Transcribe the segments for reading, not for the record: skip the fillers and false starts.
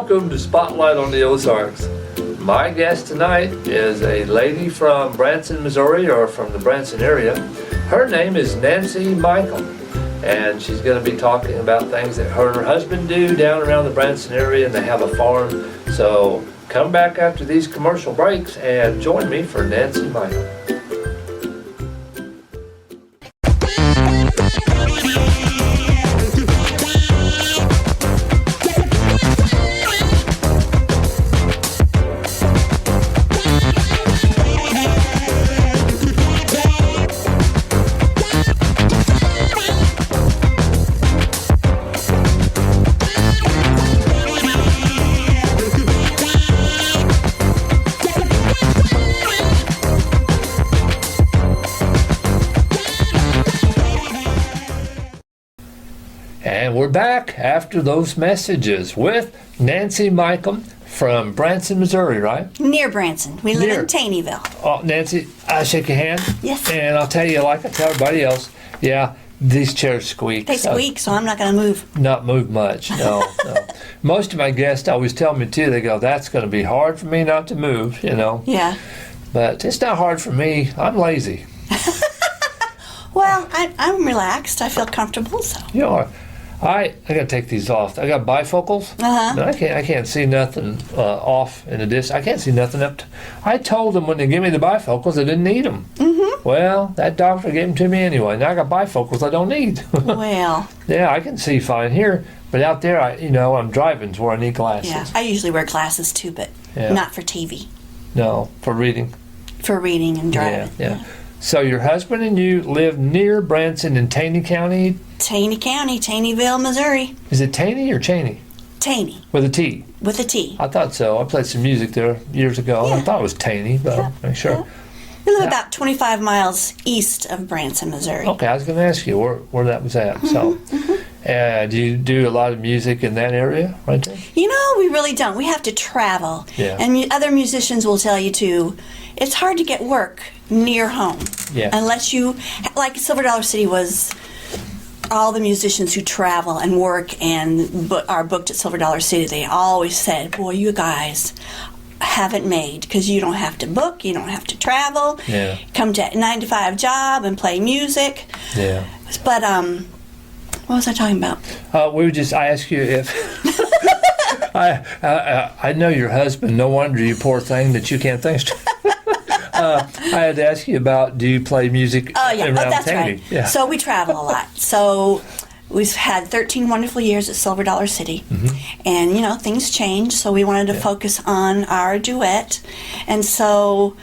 Welcome to Spotlight on the Ozarks. My guest tonight is a lady from Branson, Missouri, or from the Branson area. Her name is Nancee Micham, and she's going to be talking about things that her and her husband do down around the Branson area, and they have a farm. So come back after these commercial breaks and join me for Nancee Micham. And we're back after those messages with Nancee Micham from Branson, Missouri, right? Near Branson. We live in Taneyville. Oh, Nancee, I shake your hand. Yes. And I'll tell you, like I tell everybody else, yeah, these chairs squeak. They squeak, so I'm not going to move. Not move much, no. Most of my guests always tell me, too, they go, that's going to be hard for me not to move, you know. Yeah. But it's not hard for me. I'm lazy. Well, I'm relaxed. I feel comfortable, so. You are. I got to take these off. I got bifocals. No, I can't see nothing off in the distance. I can't see nothing up. I told them when they gave me the bifocals, I didn't need them. Mm-hmm. Well, that doctor gave them to me anyway. Now I got bifocals I don't need. Well. Yeah, I can see fine here, but out there, I'm driving to where I need glasses. Yeah, I usually wear glasses too, but not for TV. No, for reading. For reading and driving. Yeah. So your husband and you live near Branson in Taney County? Taney County, Taneyville, Missouri. Is it Taney or Cheney? Taney. With a T? With a T. I thought so. I played some music there years ago. Yeah. I thought it was Taney, but I'm sure. Yeah. We live about 25 miles east of Branson, Missouri. Okay, I was going to ask you where that was at. So, do you do a lot of music in that area right there? We really don't. We have to travel. Yeah. And other musicians will tell you, too, it's hard to get work near home. Yeah. Unless you, like Silver Dollar City was all the musicians who travel and work and are booked at Silver Dollar City, they always said, boy, you guys have it made because you don't have to book, you don't have to travel, come to a 9-to-5 job and play music. Yeah. But, what was I talking about? I asked you if, I know your husband, no wonder you poor thing that you can't think straight. I had to ask you about, do you play music around that's Taney? right. Yeah. So we travel a lot. So we've had 13 wonderful years at Silver Dollar City. Mm-hmm. And, things change, so we wanted to focus on our duet. And so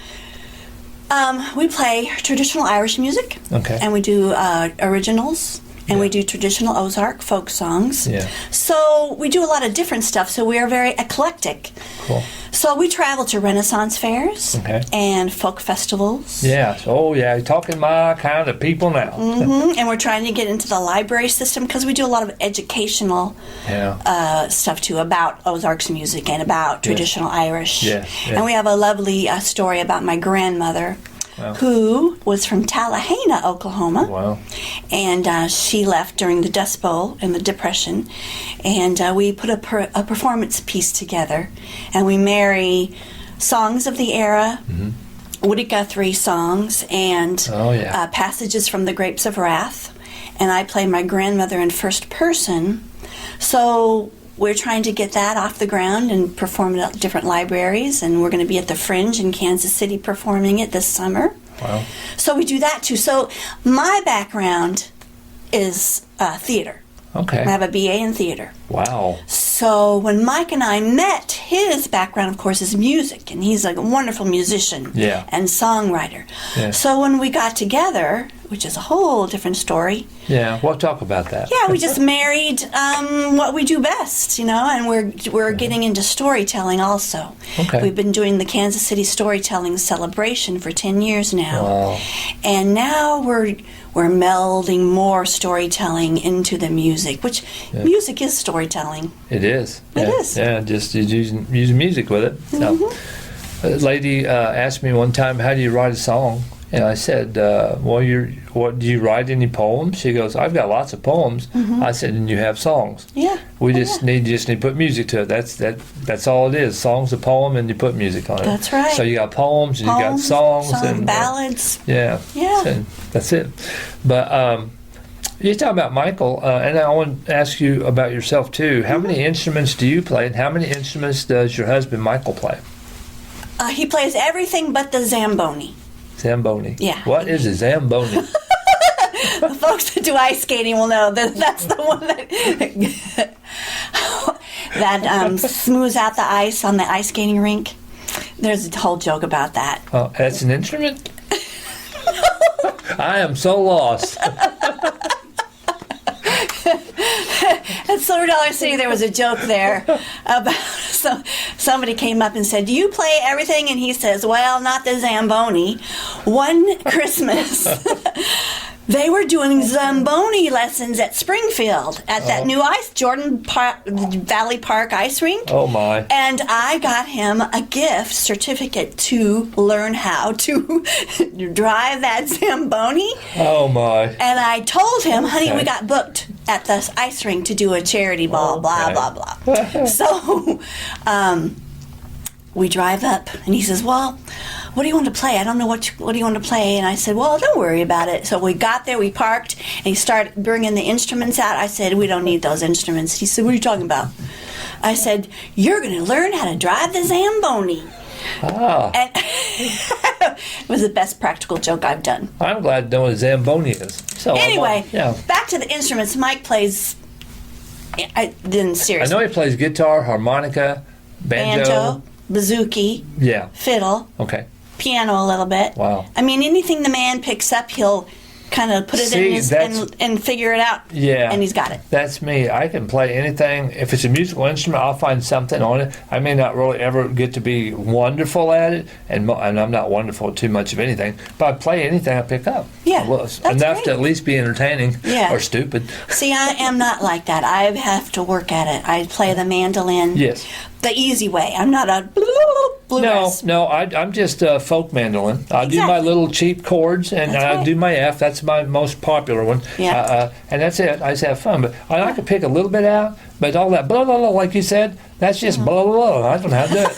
we play traditional Irish music. Okay. And we do originals. And we do traditional Ozark folk songs. Yeah. So we do a lot of different stuff, so we are very eclectic. Cool. So we travel to Renaissance fairs and folk festivals. Yeah. You're talking my kind of people now. Mm-hmm. And we're trying to get into the library system because we do a lot of educational stuff, too, about Ozarks music and about traditional Irish. Yeah. And we have a lovely story about my grandmother. Wow. Who was from Tallahassee, Oklahoma. Wow. And she left during the Dust Bowl and the Depression. And we put a performance piece together. And we marry songs of the era, Woody Guthrie songs, and passages from the Grapes of Wrath. And I play my grandmother in first person. So we're trying to get that off the ground and perform it at different libraries, and we're going to be at the Fringe in Kansas City performing it this summer. Wow. So we do that too. So my background is theater. Okay. I have a BA in theater. Wow. So when Mike and I met, his background, of course, is music, and he's a wonderful musician and songwriter. Yeah. So when we got together, which is a whole different story. Yeah, we'll talk about that. Yeah, we just married what we do best, and we're getting into storytelling also. Okay. We've been doing the Kansas City Storytelling Celebration for 10 years now. Wow. And now we're melding more storytelling into the music, which music is storytelling. It is. It is. Yeah, just using music with it. Mm-hmm. A lady asked me one time, how do you write a song? And I said, well, do you write any poems? She goes, I've got lots of poems. I said, and you have songs. Yeah. We just need to put music to it. That's all it is. Song's a poem, and you put music on it. That's right. So you got poems, and you got songs and ballads. Yeah. So that's it. But you're talking about Michael, and I want to ask you about yourself too. How many instruments do you play, and how many instruments does your husband Michael play? He plays everything but the Zamboni. Zamboni. Yeah. What is a Zamboni? The folks that do ice skating will know that that's the one that smooths out the ice on the ice skating rink. There's a whole joke about that. Oh, that's an instrument? I am so lost. At Silver Dollar City, there was a joke there about somebody came up and said, "Do you play everything?" And he says, "Well, not the Zamboni." One Christmas, they were doing Zamboni lessons at Springfield at that new Jordan Valley Park ice rink. Oh, my. And I got him a gift certificate to learn how to drive that Zamboni. Oh, my. And I told him, honey, we got booked at the ice rink to do a charity ball, blah, blah, blah. So we drive up, and he says, well, what do you want to play? I don't know what do you want to play? And I said, well, don't worry about it. So we got there, we parked, and he started bringing the instruments out. I said, we don't need those instruments. He said, what are you talking about? I said, you're going to learn how to drive the Zamboni. Ah. And it was the best practical joke I've done. I'm glad to know what a Zamboni is. So anyway, back to the instruments. Mike plays, seriously. I know he plays guitar, harmonica, banjo, bouzouki, fiddle, piano a little bit. Wow. I mean, anything the man picks up, he'll kind of put it in his and figure it out. Yeah. And he's got it. That's me. I can play anything. If it's a musical instrument, I'll find something on it. I may not really ever get to be wonderful at it, and I'm not wonderful at too much of anything, but I play anything I pick up. Yeah. Enough great. to at least be entertaining or stupid. See, I am not like that. I have to work at it. I play the mandolin. Yes. The easy way. I'm not a bluegrass. No, I'm just a folk mandolin. I do my little cheap chords, and I do my F. That's my most popular one. Yeah. And that's it. I just have fun. But I can pick a little bit out, but all that blah, blah, blah, like you said, that's just blah, blah, blah. I don't know how to do it.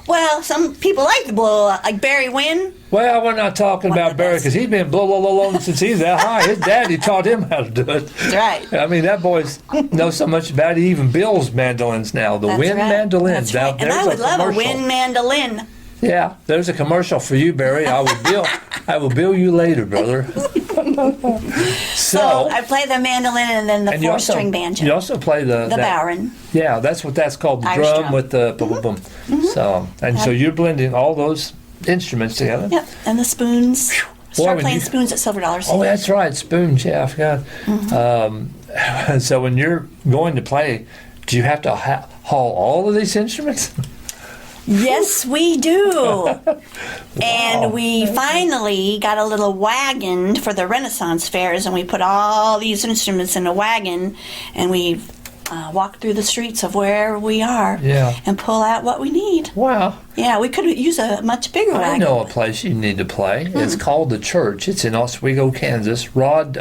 Well, some people like the blah, like Barry Wynn. Well, we're not talking about Barry because he's been blah, blah, blah, blah since he's that high. His daddy taught him how to do it. That's right. I mean, that boy knows so much about it. He even builds mandolins now. The wind mandolins. That's right. And I would love a wind mandolin. Yeah, there's a commercial for you, Barry. I will bill you later, brother. So I play the mandolin and then the four-string banjo. You also play the bowrin. Yeah, that's called. The Irish drum with the boom, boom. So so you're blending all those instruments together. Yep, and the spoons. Start playing spoons at Silver Dollar City. Oh, that's right, spoons. Yeah, I forgot. So when you're going to play, do you have to haul all of these instruments? Yes, we do. And we finally got a little wagon for the Renaissance fairs, and we put all these instruments in a wagon, and we walk through the streets of where we are and pull out what we need. Wow. Yeah, we could use a much bigger wagon. I know a place you need to play. It's called The Church. It's in Oswego, Kansas. Rod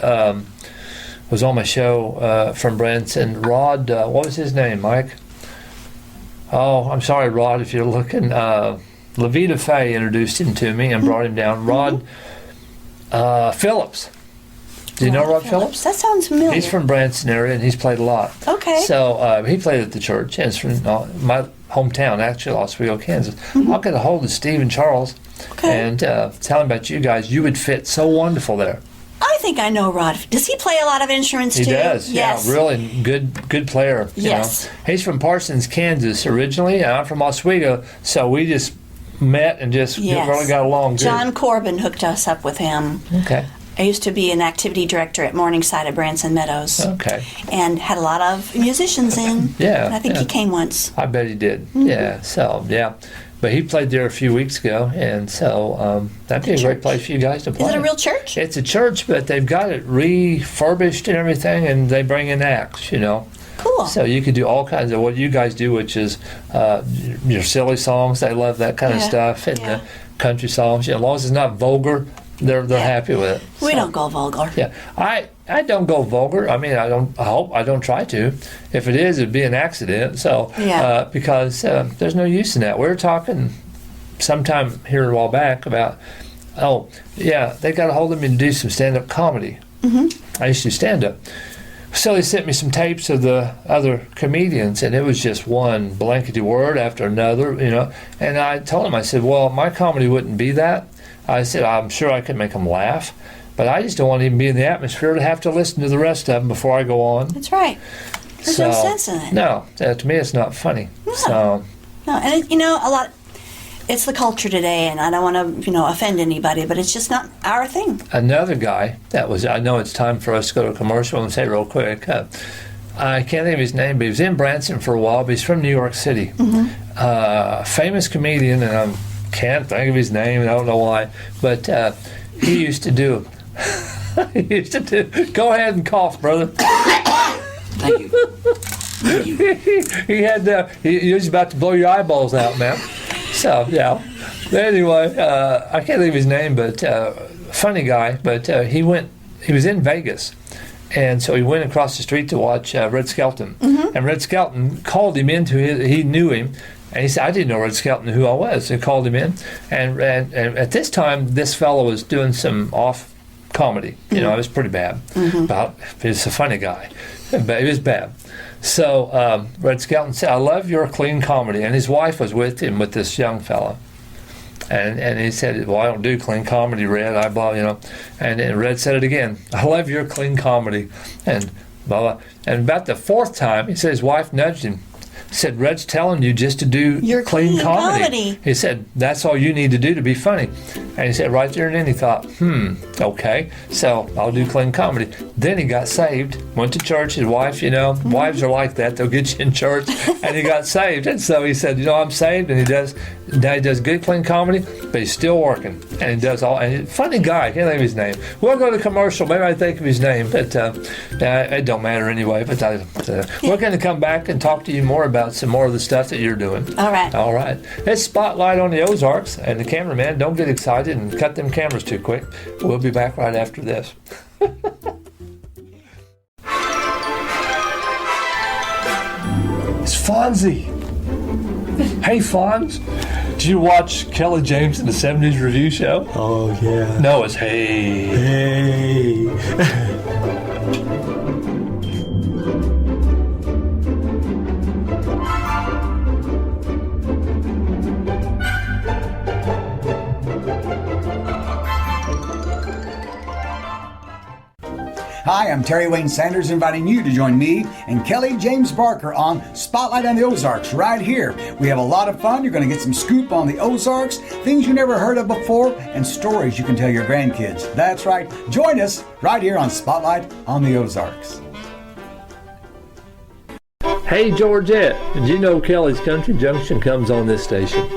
was on my show from Branson. Rod, what was his name, Mike? Oh, I'm sorry, Rod, if you're looking. Levita Faye introduced him to me and brought him down. Rod Phillips. Do you know Rod Phillips? That sounds familiar. He's from Branson area, and he's played a lot. Okay. So he played at the church, and it's from my hometown, actually, Oswego, Kansas. I'll get a hold of Steve and Charles and tell him about you guys. You would fit so wonderful there. I think I know Rod. Does he play a lot of instruments too? He does. Yes. Yeah, really good player. You know. He's from Parsons, Kansas originally. I'm from Oswego, so we just met and just really got along good. John Corbin hooked us up with him. Okay. I used to be an activity director at Morningside at Branson Meadows. Okay. And had a lot of musicians in. Yeah. And I think he came once. I bet he did. Yeah. So, But he played there a few weeks ago, and so that'd be a great place for you guys to play. Is it a real church? It's a church, but they've got it refurbished and everything, and they bring in acts, Cool. So you could do all kinds of what you guys do, which is your silly songs. They love that kind of stuff, and the country songs. As long as it's not vulgar, they're happy with it. We So, don't go vulgar. Yeah, I don't go vulgar. I mean, I hope I don't try to. If it is, it'd be an accident. So because there's no use in that. We were talking sometime here a while back about, they got a hold of me to do some stand-up comedy. I used to do stand-up. So they sent me some tapes of the other comedians, and it was just one blankety word after another, And I told him, I said, well, my comedy wouldn't be that. I said, I'm sure I could make them laugh, but I just don't want to even be in the atmosphere to have to listen to the rest of them before I go on. That's right. There's no sense in it. No, to me it's not funny. No, and it's the culture today, and I don't want to, offend anybody, but it's just not our thing. Another guy I know it's time for us to go to a commercial and say real quick, I can't think of his name, but he was in Branson for a while, but he's from New York City. Famous comedian, and I can't think of his name, and I don't know why, but he used to do, go ahead and cough, brother. Thank you. He was about to blow your eyeballs out, man. So, yeah. But anyway, I can't think of his name, but funny guy. But he was in Vegas. And so he went across the street to watch Red Skelton. And Red Skelton called him he knew him. And he said, I didn't know Red Skelton knew who I was. So he called him in. And at this time, this fellow was doing some off comedy. It was pretty bad. But he's a funny guy. But it was bad. So Red Skelton said, I love your clean comedy. And his wife was with him, with this young fella. And he said, well, I don't do clean comedy, Red. And Red said it again. I love your clean comedy. And blah, blah. And about the fourth time, he said his wife nudged him. Said, Red's telling you just to do your clean comedy. He said, that's all you need to do to be funny. And he said, right there and then he thought, okay, so I'll do clean comedy. Then he got saved, went to church. His wife, wives are like that. They'll get you in church. And he got saved. And so he said, I'm saved. And he does good clean comedy, but he's still working. And he does all, and funny guy, I can't think of his name. We'll go to commercial. Maybe I think of his name, but it don't matter anyway. But we're going to come back and talk to you more about some more of the stuff that you're doing. All right. It's Spotlight on the Ozarks, and the cameraman, don't get excited and cut them cameras too quick. We'll be back right after this. It's Fonzie. Hey, Fonz. Did you watch Kelly James in the 70s Review Show? Oh, yeah. No, it's Hey. Hey. Hi, I'm Terry Wayne Sanders, inviting you to join me and Kelly James Barker on Spotlight on the Ozarks right here. We have a lot of fun. You're going to get some scoop on the Ozarks, things you never heard of before, and stories you can tell your grandkids. That's right. Join us right here on Spotlight on the Ozarks. Hey, Georgette, did you know Kelly's Country Junction comes on this station?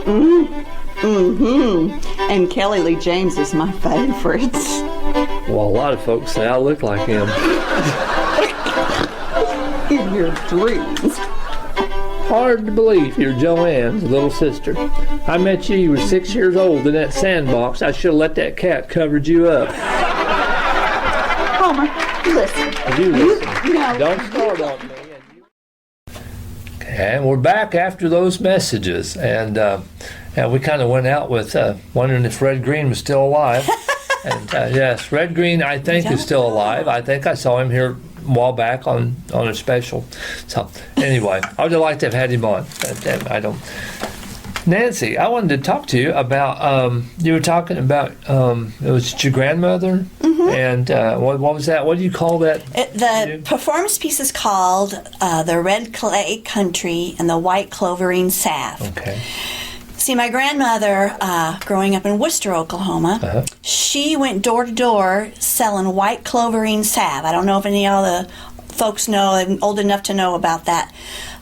And Kelly Lee James is my favorite. Well, a lot of folks say I look like him. In your dreams. Hard to believe you're Joanne's little sister. I met you were 6 years old in that sandbox. I should have let that cat covered you up. Homer, listen. You listen. No. Don't start on me. And we're back after those messages. And we kind of went out with wondering if Red Green was still alive. And yes, Red Green, I think, is still alive. I think I saw him here a while back on a special. So anyway, I would have liked to have had him on. But I don't. Nancee, I wanted to talk to you about, you were talking about, it was your grandmother, and what was that? What do you call that? The performance piece is called The Red Clay Country and the White Cloverine Salve. Okay. See, my grandmother, growing up in Worcester, Oklahoma, she went door to door selling white cloverine salve. I don't know if any of the folks know, I'm old enough to know about that.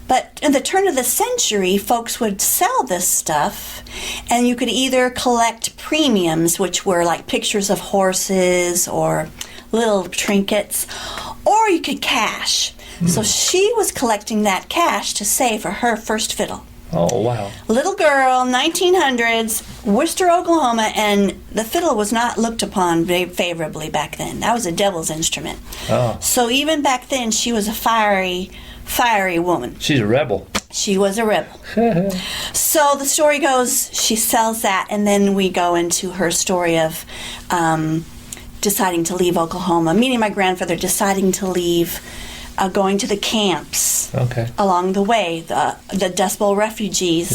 But in the turn of the century, folks would sell this stuff, and you could either collect premiums, which were like pictures of horses or little trinkets, or you could cash. So she was collecting that cash to save for her first fiddle. Oh, wow. Little girl, 1900s, Worcester, Oklahoma, and the fiddle was not looked upon very favorably back then. That was a devil's instrument. Oh. So even back then, she was a fiery woman. She's a rebel. She was a rebel. So the story goes, she sells that, and then we go into her story of deciding to leave Oklahoma, meeting my grandfather, deciding to leave, going to the camps along the way, the Dust Bowl refugees,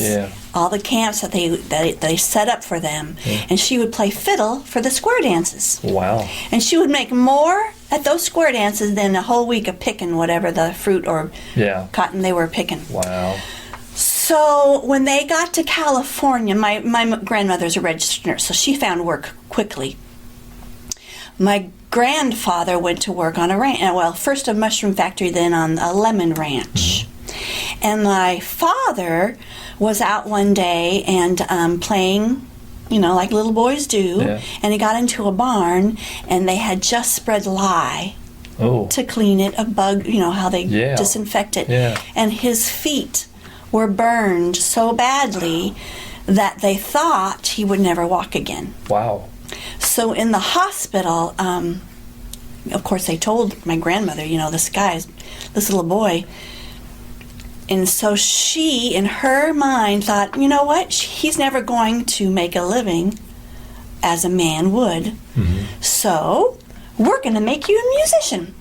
all the camps that they set up for them. And she would play fiddle for the square dances. Wow. And she would make more at those square dances than a whole week of picking whatever the fruit or cotton they were picking. Wow. So when they got to California, my grandmother's a registered nurse, so she found work quickly. My grandfather went to work on a ranch, well, first a mushroom factory, then on a lemon ranch. And my father was out one day and playing, like little boys do, and he got into a barn, and they had just spread lye to clean it, a bug, how they disinfect it. And his feet were burned so badly that they thought he would never walk again. Wow. So in the hospital, of course, they told my grandmother, this little boy. And so she, in her mind, thought, you know what? He's never going to make a living as a man would. So we're going to make you a musician.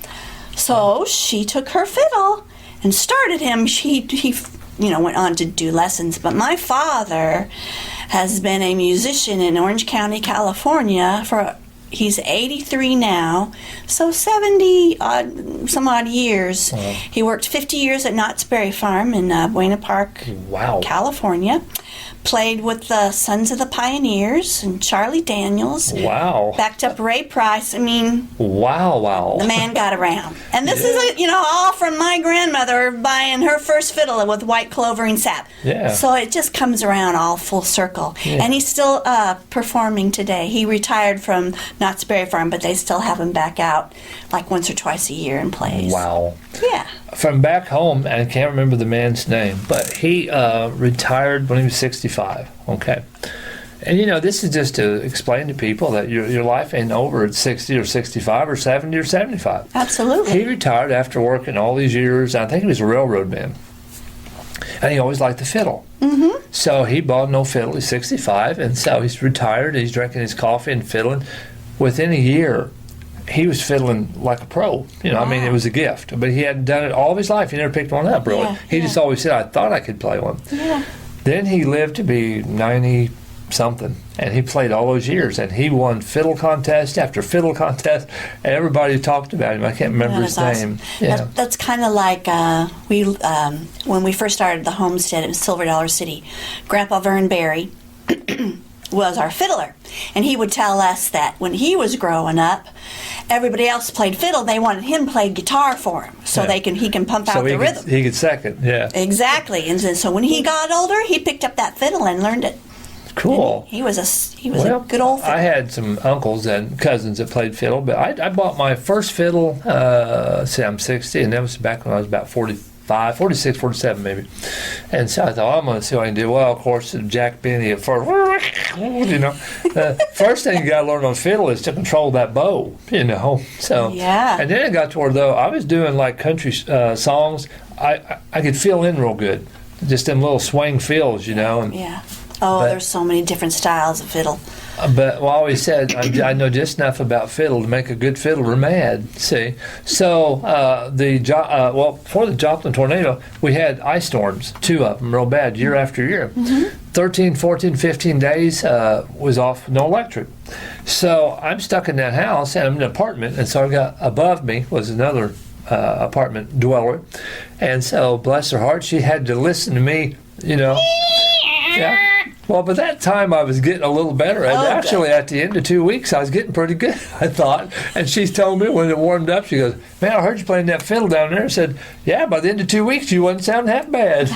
So she took her fiddle and started him. He went on to do lessons. But my father has been a musician in Orange County, California he's 83 now, so 70 some odd years. Wow. He worked 50 years at Knott's Berry Farm in Buena Park, California. Played with the Sons of the Pioneers and Charlie Daniels. Wow. Backed up Ray Price. I mean, wow. The man got around. And this is, all from my grandmother buying her first fiddle with white clover and sap. Yeah. So it just comes around all full circle. Yeah. And he's still performing today. He retired from Knott's Berry Farm, but they still have him back out like once or twice a year and plays. Wow. Yeah. From back home, and I can't remember the man's name, but he retired when he was 65. Okay. And this is just to explain to people that your life ain't over at 60 or 65 or 70 or 75. Absolutely. He retired after working all these years. I think he was a railroad man. And he always liked the fiddle. Mm-hmm. So he bought no fiddle. He's 65, and so he's retired. He's drinking his coffee and fiddling. Within a year, he was fiddling like a pro. I mean, it was a gift. But he hadn't done it all of his life. He never picked one up, really. Yeah, he just always said, I thought I could play one. Yeah. Then he lived to be 90-something, and he played all those years. And he won fiddle contest after fiddle contest, and everybody talked about him. I can't remember his name. Yeah. That's kind of like when we first started the homestead in Silver Dollar City. Grandpa Vern Berry was our fiddler, and he would tell us that when he was growing up, everybody else played fiddle. They wanted him to play guitar for him, so he can pump out the rhythm. He could second, exactly. And so when he got older, he picked up that fiddle and learned it. Cool. And he was a good old fiddler. I had some uncles and cousins that played fiddle, but I bought my first fiddle. I'm 60, and that was back when I was about 45, 46, 47 maybe. And so I thought, I'm going to see what I can do. Well, of course, Jack Benny at first, first thing you got to learn on fiddle is to control that bow, So, and then it got to where, though, I was doing like country songs. I could fill in real good, just them little swing fills, And, there's so many different styles of fiddle. But I always said I know just enough about fiddle to make a good fiddler mad. See, so before the Joplin tornado, we had ice storms, 2 of them, real bad, year after year. 13, 14, 15 days was off, no electric. So I'm stuck in that house, and I'm in an apartment, and so I got above me was another apartment dweller, and so bless her heart, she had to listen to me, Yeah. Well, by that time, I was getting a little better. And actually, at the end of 2 weeks, I was getting pretty good, I thought. And she told me when it warmed up, she goes, man, I heard you playing that fiddle down there. I said, yeah, by the end of 2 weeks, you wasn't sounding half bad,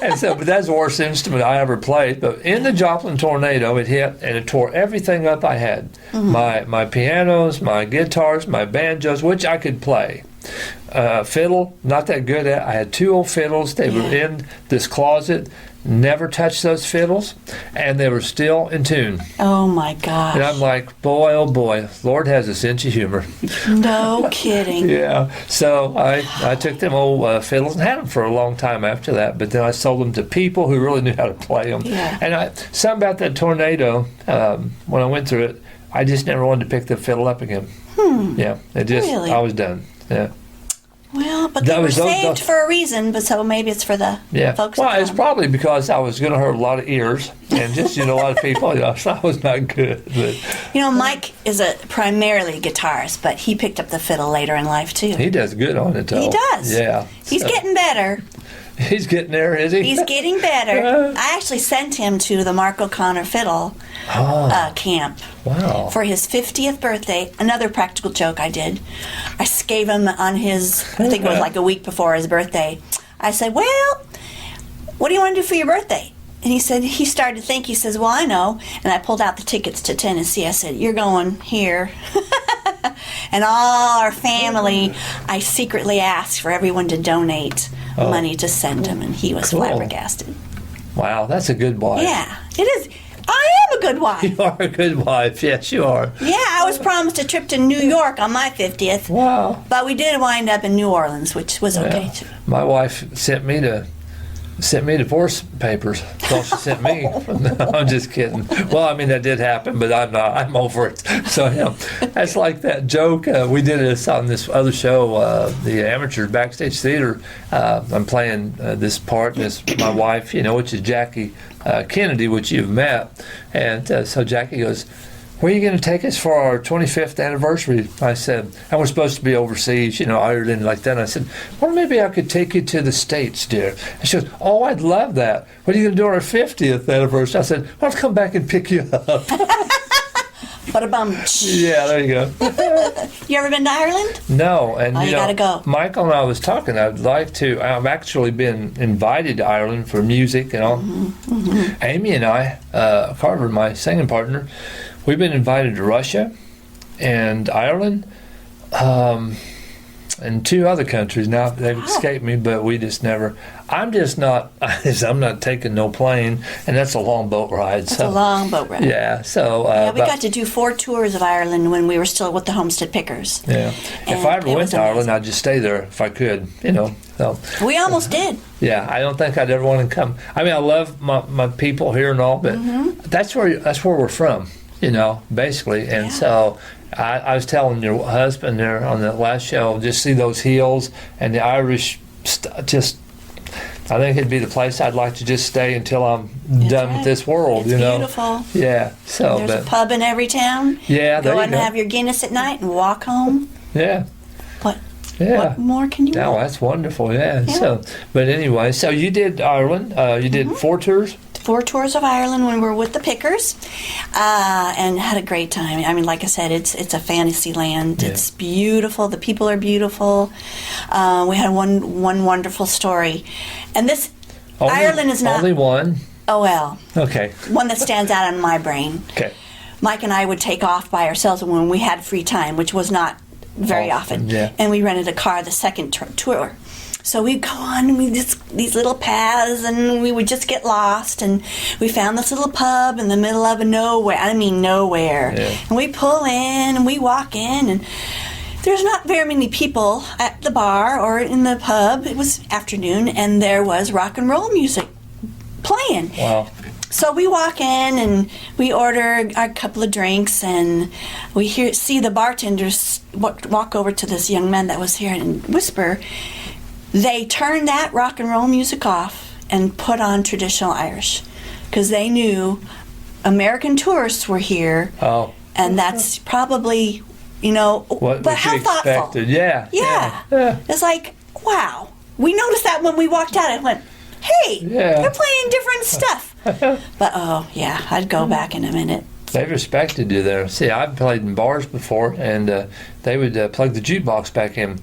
And so, but that's the worst instrument I ever played. But in the Joplin tornado, it hit, and it tore everything up I had. Mm-hmm. My pianos, my guitars, my banjos, which I could play. fiddle, not that good at. I had 2 old fiddles. They were in this closet. Never touched those fiddles, and they were still in tune. Oh my gosh. And I'm like, boy, oh boy, Lord has a sense of humor. No kidding. Yeah. So I took them old fiddles and had them for a long time after that, but then I sold them to people who really knew how to play them. Yeah. And something about that tornado, when I went through it, I just never wanted to pick the fiddle up again. Yeah. Really? I was done. Yeah. Well, but they were saved for a reason, but so maybe it's for the folks. Well, it's probably because I was going to hurt a lot of ears and just, a lot of people. So I was not good. But Mike is a primarily guitarist, but he picked up the fiddle later in life, too. he does good on it, though. He does. Yeah. He's getting better. He's getting there, is he? He's getting better. I actually sent him to the Mark O'Connor Fiddle camp. Wow. For his 50th birthday. Another practical joke I did. I gave him on his, I think it was like a week before his birthday. I said, well, what do you want to do for your birthday? And he started to think, he says, well, I know. And I pulled out the tickets to Tennessee. I said, you're going here. And all our family, I secretly asked for everyone to donate money to send him, and he was flabbergasted. Wow, that's a good wife. Yeah, it is. I am a good wife. You are a good wife. Yes, you are. Yeah, I was promised a trip to New York on my 50th. Wow. But we did wind up in New Orleans, which was okay, too. My wife sent me divorce papers. That's all she sent me. No, I'm just kidding. Well, I mean, that did happen, but I'm not. I'm over it. So, that's like that joke. We did this on this other show, the Amateurs Backstage Theater. I'm playing this part, my wife, which is Jackie Kennedy, which you've met. And so Jackie goes, where are you going to take us for our 25th anniversary? I said, and we're supposed to be overseas, Ireland like that. And I said, well, maybe I could take you to the States, dear. And she goes, oh, I'd love that. What are you going to do on our 50th anniversary? I said, well, I'll come back and pick you up. Ba-da-bum. Yeah, there you go. You ever been to Ireland? No. And you gotta go. Michael and I was talking. I'd like to. I've actually been invited to Ireland for music and all. Amy and I, Carver, my singing partner, we've been invited to Russia and Ireland and 2 other countries. Now, they've escaped me, but we just never... I'm not taking no plane, and that's a long boat ride. It's a long boat ride. Yeah, so... we got to do 4 tours of Ireland when we were still with the Homestead Pickers. Yeah. If I ever went to Ireland, I'd just stay there if I could, So. We almost did. Yeah, I don't think I'd ever want to come. I mean, I love my people here and all, but that's where we're from. Basically. And so I was telling your husband there on the last show, just see those hills and the Irish, I think it'd be the place I'd like to just stay until I'm done with this world, It's beautiful. Yeah. So there's a pub in every town. Yeah, there you go. Go out and have your Guinness at night and walk home. Yeah. What more can you do? No, that's wonderful, yeah. So, but anyway, so you did Ireland. You did 4 tours? 4 tours of Ireland when we were with the Pickers, and had a great time. I mean, like I said, it's a fantasy land. Yeah. It's beautiful. The people are beautiful. We had one wonderful story, and Ireland is not only one. Oh well. Okay. One that stands out in my brain. Okay. Mike and I would take off by ourselves when we had free time, which was not very often. Yeah. And we rented a car the second tour. So we'd go on these little paths, and we would just get lost. And we found this little pub in the middle of nowhere. I mean, nowhere. Yeah. And we pull in, and we walk in, and there's not very many people at the bar or in the pub. It was afternoon, and there was rock and roll music playing. Wow. So we walk in, and we order a couple of drinks, and we see the bartenders walk over to this young man that was here and whisper. They turned that rock and roll music off and put on traditional Irish because they knew American tourists were here. Oh. And that's probably, but how thoughtful. Expected. Yeah. It's like, wow. We noticed that when we walked out. I went, hey, they're playing different stuff. But, I'd go back in a minute. They respected you there. See, I've played in bars before, and they would plug the jukebox back in.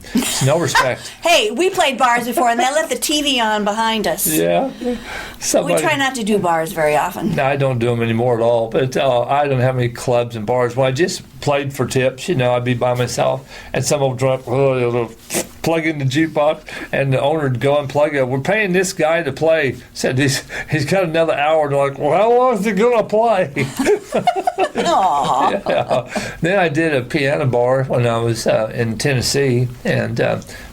No respect. Hey, we played bars before, and they left the TV on behind us. Yeah. We try not to do bars very often. No, I don't do them anymore at all. But I don't have any clubs and bars. When I just played for tips, I'd be by myself, and some old drunk, plug in the jukebox, and the owner would go and plug it. We're paying this guy to play. Said he's got another hour. They're like, well, how long is he going to play? Aww. Yeah. Then I did a piano bar when I was in Tennessee, and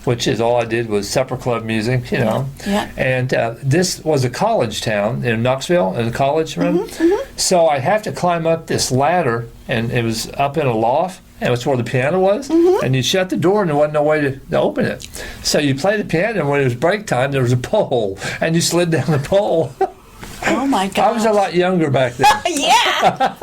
which is all I did was supper club music, you know. Yeah. And this was a college town in Knoxville, in the college room. So I have to climb up this ladder, and it was up in a loft. And it's where the piano was, and you shut the door, and there wasn't no way to open it. So you play the piano, and when it was break time, there was a pole, and you slid down the pole. Oh my God. I was a lot younger back then, Yeah.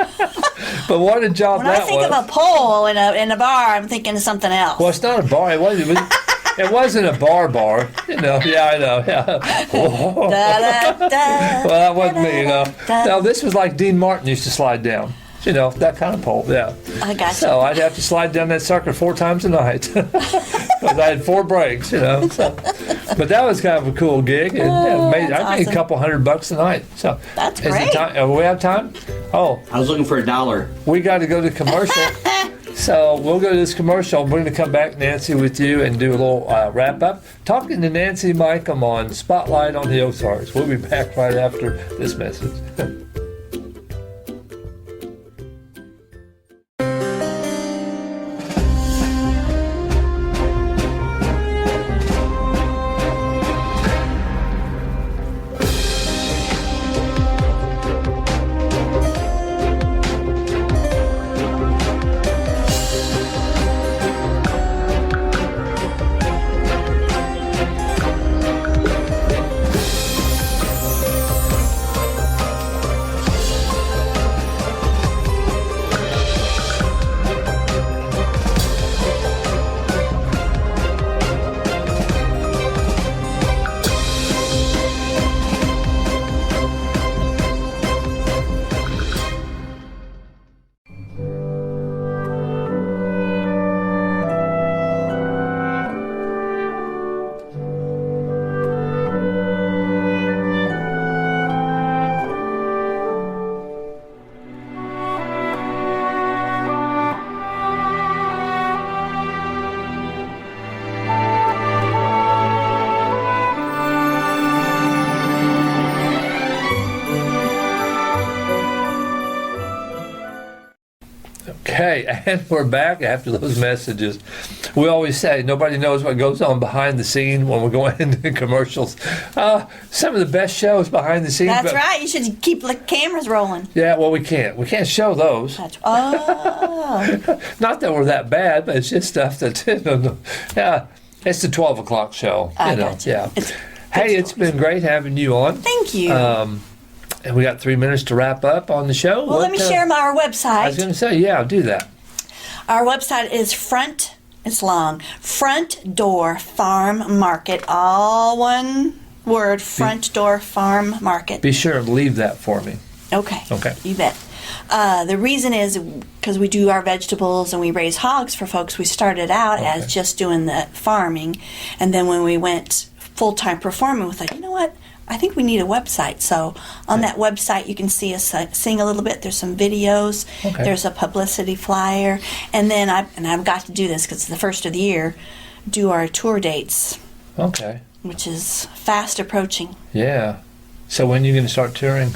but what a job When that I think was. of a pole in a bar, I'm thinking of something else. Well, it's not a bar. It wasn't a bar. You know. Yeah, I know. Yeah. Da, da, da, Well, that wasn't me. You know. da. No, this was like Dean Martin used to slide down. You know, that kind of pole, yeah. I got you. So I'd have to slide down that sucker 4 times a night because I had 4 breaks, you know. So. But that was kind of a cool gig, and I made awesome. a couple $100 a night. So That's is it great. time? We have time? Oh, I was looking for $1. we got to go to commercial. So we'll go to this commercial. We're going to come back, Nancee, with you and do a little wrap up. Talking to Nancee Micham on Spotlight on the Ozarks. We'll be back right after this message. Okay, and we're back after those messages. We always say nobody knows what goes on behind the scene when we're going into commercials. Some of the best shows behind the scenes. That's right. You should keep the cameras rolling. Yeah, well, we can't. We can't show those. Oh. Not that we're that bad, but it's just stuff that, yeah, it's the 12 o'clock show. I got you. Yeah. It's Hey, it's been great having you on. Thank you. And we got 3 minutes to wrap up on the show. Well, let me share our I was website. going to say, yeah, do that. Our website is Front Door Farm Market, all one word, Front Door Farm Market. Be sure and leave that for me. Okay. Okay. You bet. The reason is because we do our vegetables and we raise hogs for folks. We started out as just doing the farming, and then when we went full-time performing, we thought, you know what? I think we need a website. So on that website, you can see us sing a little bit. There's some videos. Okay. There's a publicity flyer, and then I've got to do this because it's the first of the year. Do our tour dates, Okay. which is fast approaching. Yeah. So when are you going to start touring?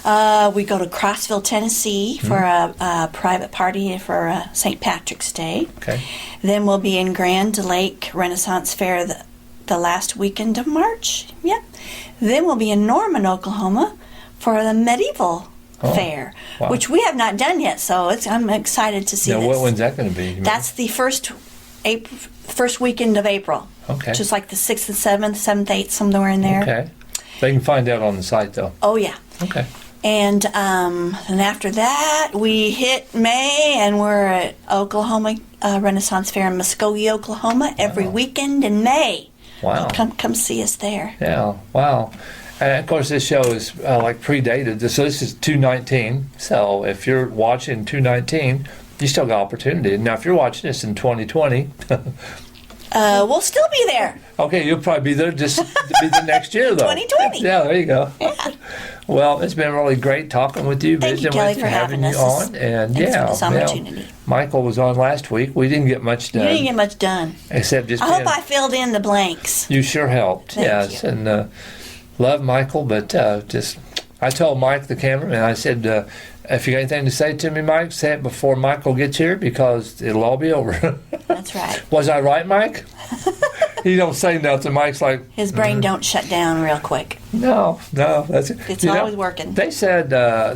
We go to Crossville, Tennessee for a private party for St. Patrick's Day. Okay. Then we'll be in Grand Lake Renaissance Fair the last weekend of March. Yep. Then we'll be in Norman, Oklahoma for the medieval fair, wow. which we have not done yet. So I'm excited to see Now, this. when's that going to be? That's the first weekend of April. Okay. Just like the 6th and 7th, 7th, 8th, somewhere in there. Okay. They can find out on the site, though. Oh, yeah. Okay. And after that, we hit May, and we're at Oklahoma Renaissance Fair in Muskogee, Oklahoma, every weekend in May. Wow. Come see us there. Yeah. Wow. And of course, this show is like predated. So this is 219. So if you're watching 219, you still got opportunity. Now, if you're watching this in 2020, We'll still be there. Okay, you'll probably be there just to be the next year, though. 2020. Yeah, there you go. Yeah. Well, it's been really great talking with you, Thank you, visiting Kelly, with you, for having you us. on. And Thanks yeah, for this opportunity. Michael was on last week. We didn't get much You done. didn't get much done. Except just I being, hope I filled in the blanks. you sure helped. Thank yes, you. and love Michael, but just I told Mike, the cameraman, I said, if you got anything to say to me, Mike, say it before Michael gets here because it'll all be over. That's right. Was I right, Mike? He don't say nothing. Mike's like, His brain don't shut down real quick. no, that's it. It's You know, always working. They said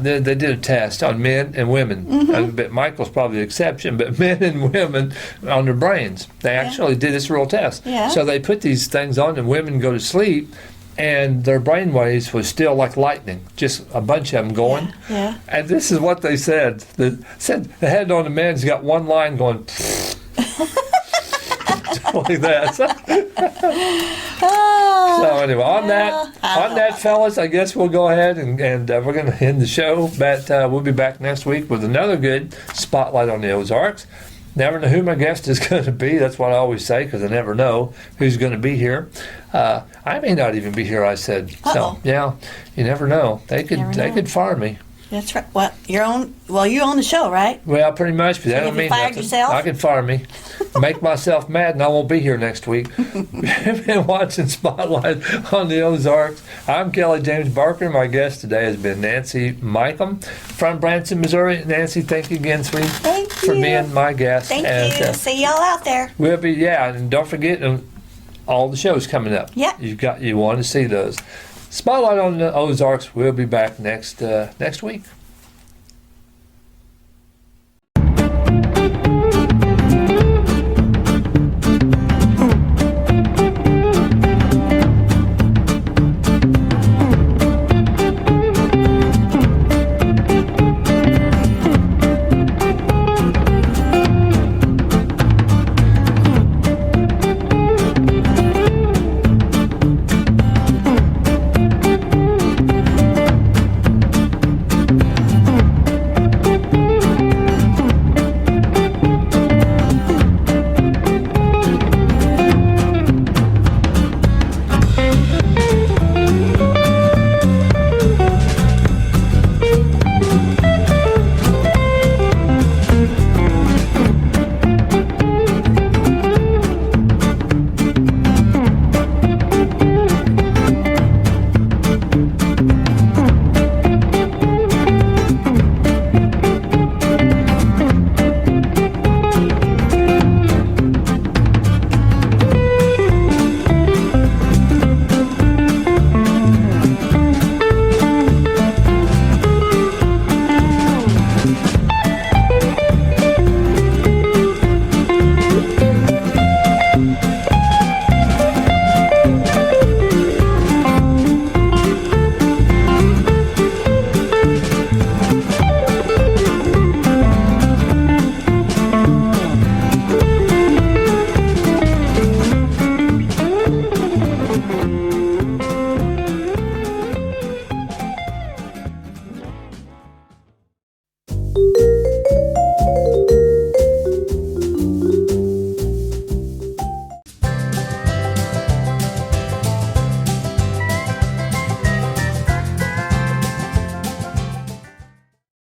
they did a test on men and women. Mm-hmm. But Michael's probably the exception, but men and women on their brains. They actually did this real test. Yeah. So they put these things on and women go to sleep and their brain waves was still like lightning, just a bunch of them going. Yeah. And this is what they said. They said the head on the man's got one line going like that. So anyway, on that, fellas, I guess we'll go ahead and we're going to end the show. But we'll be back next week with another good spotlight on the Ozarks. Never know who my guest is going to be. That's what I always say because I never know who's going to be here. I may not even be here. I said. Uh-oh. So yeah, you never know. They could fire me. That's right. Well, you own the show, right? Well, pretty much, but that So don't if you mean fired nothing. yourself? I can fire me, make myself mad, and I won't be here next week. You've been watching Spotlight on the Ozarks. I'm Kelly James Barker. My guest today has been Nancee Micham from Branson, Missouri. Nancee, thank you again, sweetie, Thank for you. being my guest. Thank and, you. See y'all out there. We'll be and don't forget all the shows coming up. Yeah. You want to see those. Spotlight on the Ozarks. We'll be back next week.